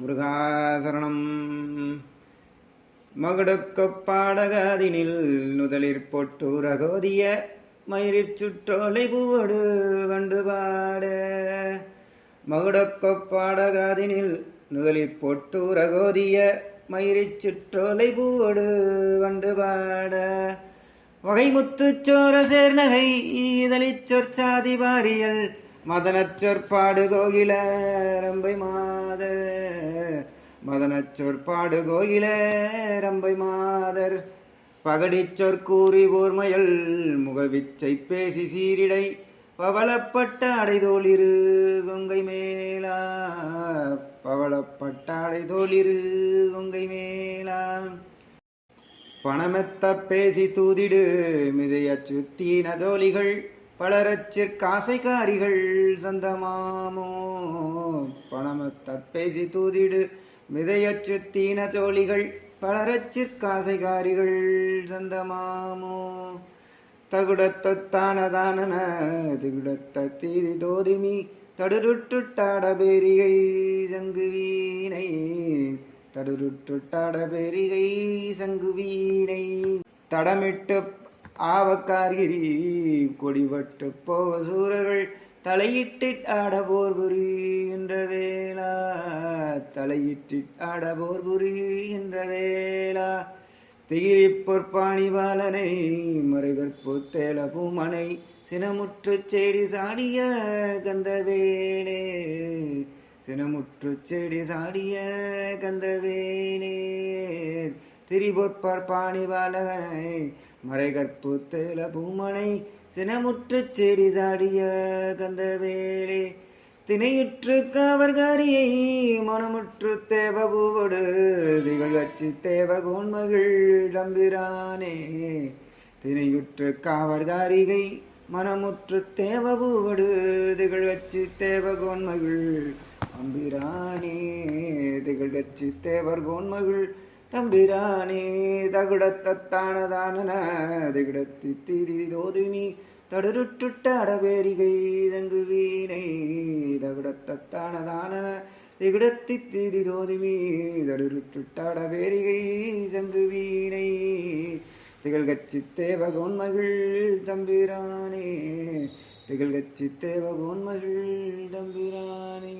முருகாசரணம். மகுடொக்கப் பாடகாதினில் நுதலிற் பொட்டுரகோதிய மயிரிற் சுற்றோலை பூவடு வண்டு பாட. மகுடொக்கப் பாடகாதினில் நுதலிற் பொட்டுரகோதிய மயிரிற் சுற்றோலை பூவடு வண்டு பாட. வகைமுத்துச் சோர சேர்நகை ஈதலிச் சொற்சாதி வாரியல் மதனச் சொற்பாடு கோகில ரம்பை மாதர். மதனச் சொற்பாடு கோகில ரம்பை மாதர். பகடிச் சொற்கூறி ஓர்மையல் முகவிச்சை பேசி சீரிடை பவளப்பட்ட அடைதோளிரு கொங்கை மேலா. பவளப்பட்ட அடைதோளிரு கொங்கை மேலா. பணமெத்த பேசி தூதிடு மிதையச் சுத்தீன ஜோலிகள் பலரச்சிற்காசைக்காரிகள் சந்தமாமோ. பணமெத்த பேசி தூதிடு மிதையச் சுத்தீன ஜோலிகள் பலரச்சிற்காசைக்காரிகள் சந்தமாமோ. தகுடத்தானதானன திகுடத்த தீதி தோதிமி தடுருட்டுட்டாட பேரிகை சங்குவீனை. தடுருட்டுட்டாட பேரிகை சங்குவீனை. தடமிட்டு ஆவக்காரிரி கொடிவட்டு போக சூரர்கள் தலையிட்டிட் ஆடபோர் புரி என்ற வேளா. தலையிட்டிட் ஆடபோர் புரி என்ற வேளா. திகிரி பொற்பாணி பாலனை மறைகற்பு தேல பூமனை சினமுற்று செடி சாடிய கந்தவேலே. சினமுற்று செடி சாடிய கந்தவேலே. திரிபொற்பாணி பாலனை மறைகற்பு தேல பூமனை சினமுற்று செடி சாடிய கந்தவேலே. தினையுற்று காவர்காரியை மனமுற்று தேவபூவடு திகழ்ச்சி தேவகோன்மகள் தம்பிரானே. தினையுற்று காவர்காரிகை மனமுற்று தேவபூவடு திகழ்ச்சி தேவகோன்மகள் தம்பிரானே. திகழ்ச்சி தேவர்கோன்மகள் தம்பிரானே. தகுடத்தானதானன திகுடத்தி தீதி தோதினி தடுருட்டுட்டாட பேரிகை தங்குவீனை. தகுடத்தானதானன திகுடத்தி தீதி தோதிமி தடுருட்டுட்டாட பேரிகை சங்குவீனை. திகழ்கட்சி தேவகோன்மகள் தம்பிரானே. திகழ்கட்சி தேவகோன்மகள் தம்பிரானே.